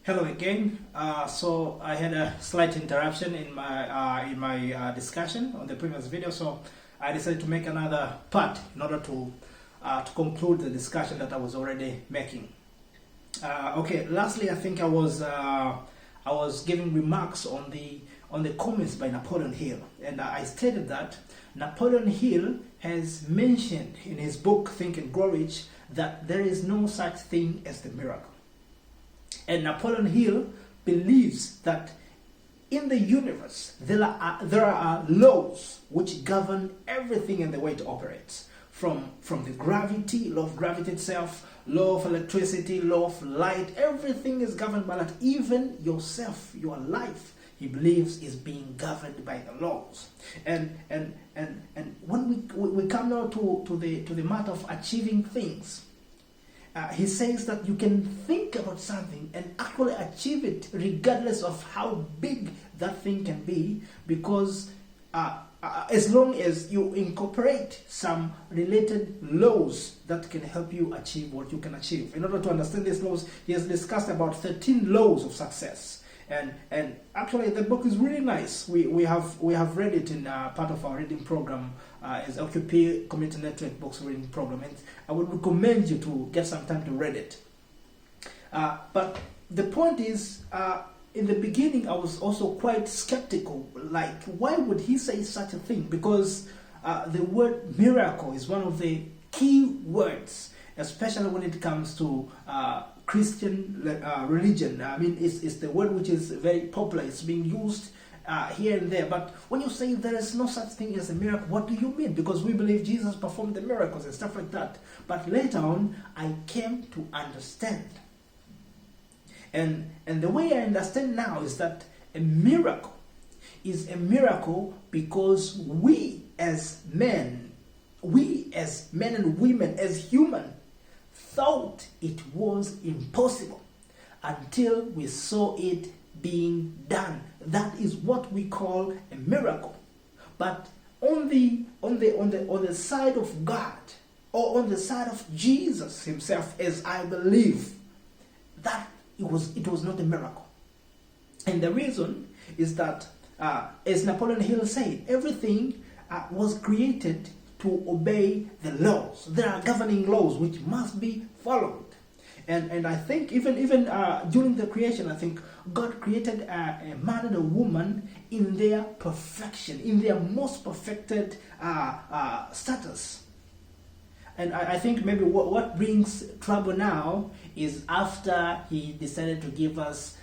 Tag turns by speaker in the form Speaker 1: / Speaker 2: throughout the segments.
Speaker 1: Hello again. So I had a slight interruption in my discussion on the previous video, so I decided to make another part in order to conclude the discussion that I was already making. Okay. Lastly, I think I was giving remarks on the comments by Napoleon Hill, and I stated that Napoleon Hill has mentioned in his book Think and Grow Rich that there is no such thing as the miracle. And Napoleon Hill believes that in the universe there are laws which govern everything and the way it operates. From the gravity, law of gravity itself, law of electricity, law of light, everything is governed by that. Even yourself, your life, he believes is being governed by the laws. And when we come now to the matter of achieving things, he says that you can think about something and actually achieve it regardless of how big that thing can be, because as long as you incorporate some related laws that can help you achieve what you can achieve. In order to understand these laws, he has discussed about 13 laws of success. And actually the book is really nice. We have read it in part of our reading program, as LQP Community Network Books Reading Program, and I would recommend you to get some time to read it. But the point is, in the beginning I was also quite skeptical, like why would he say such a thing? Because the word miracle is one of the key words, especially when it comes to Christian religion. I mean, it's the word which is very popular. It's being used here and there. But when you say there is no such thing as a miracle, what do you mean? Because we believe Jesus performed the miracles and stuff like that. But later on, I came to understand. And the way I understand now is that a miracle is a miracle because we as men and women, as human, thought it was impossible until we saw it being done. That is what we call a miracle. But on the side of God, or on the side of Jesus himself, as I believe, that it was not a miracle. And the reason is that, as Napoleon Hill said, everything was created to obey the laws. There are governing laws which must be followed. And I think even during the creation, I think God created a man and a woman in their perfection, in their most perfected status. And I think maybe what brings trouble now is after he decided to give us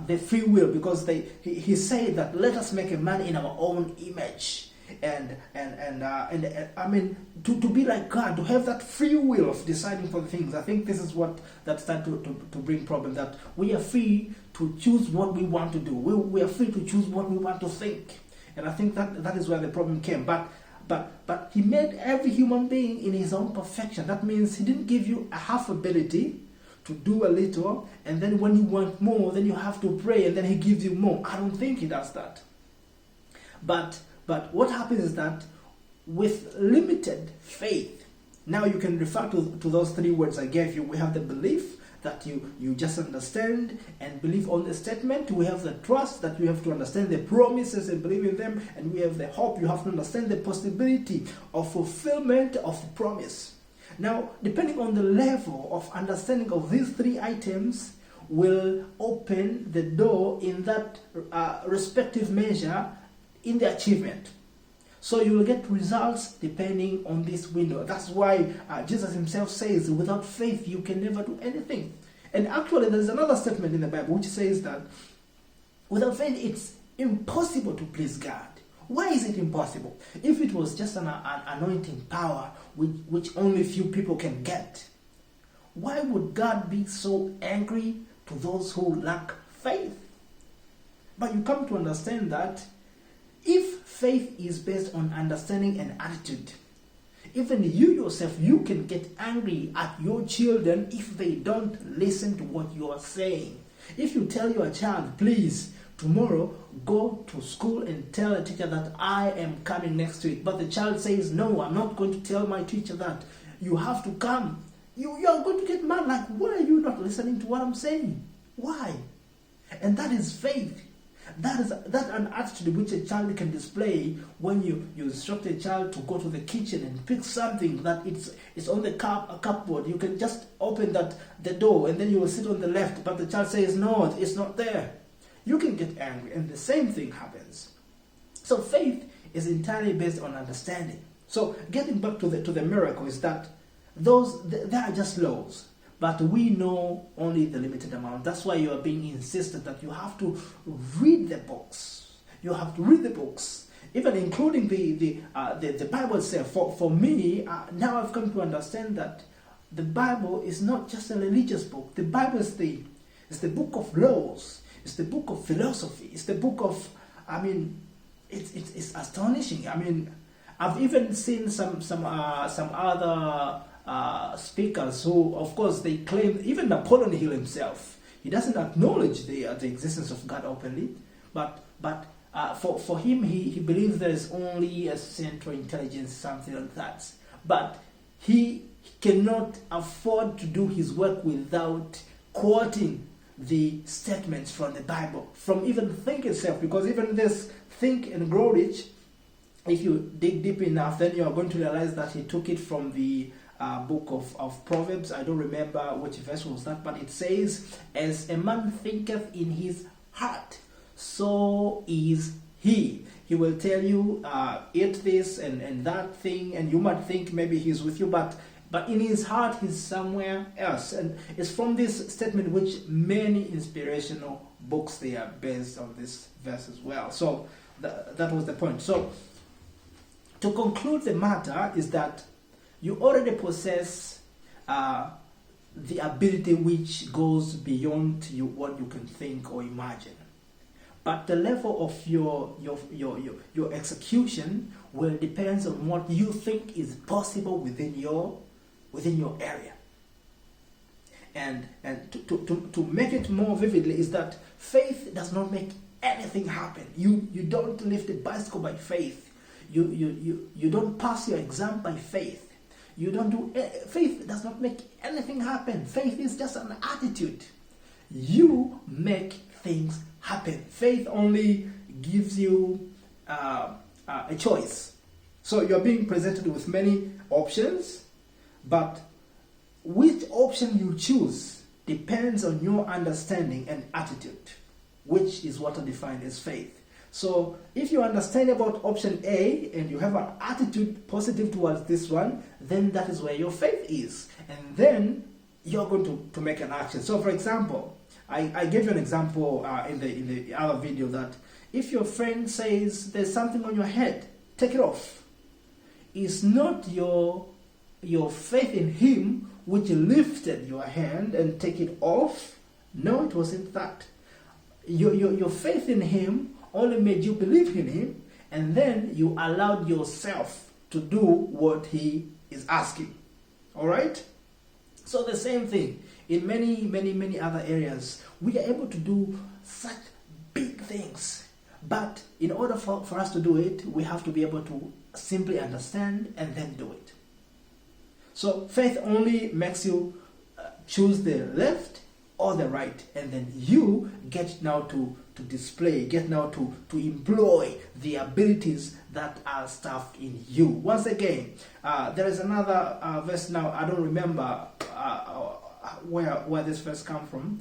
Speaker 1: the free will, because he said that let us make a man in our own image. And I mean, to be like God, to have that free will of deciding for the things. I think this is what that started to bring problem, that we are free to choose what we want to do. We are free to choose what we want to think. And I think that is where the problem came. But he made every human being in his own perfection. That means he didn't give you a half ability to do a little, and then when you want more, then you have to pray, and then he gives you more. I don't think he does that. But what happens is that with limited faith, now you can refer to those three words I gave you. We have the belief that you just understand and believe on the statement. We have the trust that you have to understand the promises and believe in them. And we have the hope. You have to understand the possibility of fulfillment of the promise. Now, depending on the level of understanding of these three items, will open the door in that respective measure in the achievement. So you will get results depending on this window. That's why Jesus himself says, without faith you can never do anything. And actually there's another statement in the Bible which says that without faith it's impossible to please God. Why is it impossible? If it was just an anointing power which only few people can get, why would God be so angry to those who lack faith? But you come to understand that if faith is based on understanding and attitude, even you yourself, you can get angry at your children if they don't listen to what you are saying. If you tell your child, please, tomorrow go to school and tell a teacher that I am coming next week, but the child says, no, I'm not going to tell my teacher that. You have to come. You are going to get mad, like, why are you not listening to what I'm saying? Why? And that is faith. That is an attitude which a child can display when you instruct a child to go to the kitchen and pick something that it's on the cupboard. You can just open the door and then you will sit on the left, but the child says, no, it's not there. You can get angry, and the same thing happens. So faith is entirely based on understanding. So getting back to the miracle is that they are just laws. But we know only the limited amount. That's why you are being insisted that you have to read the books. You have to read the books, even including the Bible itself. For me, now I've come to understand that the Bible is not just a religious book. The Bible is the book of laws. It's the book of philosophy. It's the book of, it's astonishing. I've even seen some other speakers who, of course, they claim, even Napoleon Hill himself, he doesn't acknowledge the existence of God openly, but for him, he believes there is only a central intelligence, something like that. But he cannot afford to do his work without quoting the statements from the Bible, from even Think itself, because even this Think and Grow Rich, if you dig deep enough, then you are going to realize that he took it from the book of Proverbs. I don't remember which verse was that, but it says, as a man thinketh in his heart, so is he. He will tell you, eat this and that thing, and you might think maybe he's with you, but in his heart he's somewhere else. And it's from this statement which many inspirational books, they are based on this verse as well. So that was the point. So to conclude the matter is that you already possess the ability which goes beyond what you can think or imagine. But the level of your execution will depend on what you think is possible within your area. And to make it more vividly is that faith does not make anything happen. You don't lift a bicycle by faith. You don't pass your exam by faith. Faith does not make anything happen. Faith is just an attitude. You make things happen. Faith only gives you a choice. So you're being presented with many options, but which option you choose depends on your understanding and attitude, which is what I define as faith. So if you understand about option A and you have an attitude positive towards this one, then that is where your faith is. And then you're going to make an action. So for example, I gave you an example in the other video that if your friend says there's something on your head, take it off. It's not your faith in him which lifted your hand and take it off. No, it wasn't that. Your faith in him only made you believe in him, and then you allowed yourself to do what he is asking. All right? So the same thing in many other areas. We are able to do such big things, but in order for us to do it, we have to be able to simply understand and then do it. So faith only makes you choose the left or the right, and then you get now to display, get now to employ the abilities that are stuffed in you. Once again, there is another verse now. I don't remember where this verse come from,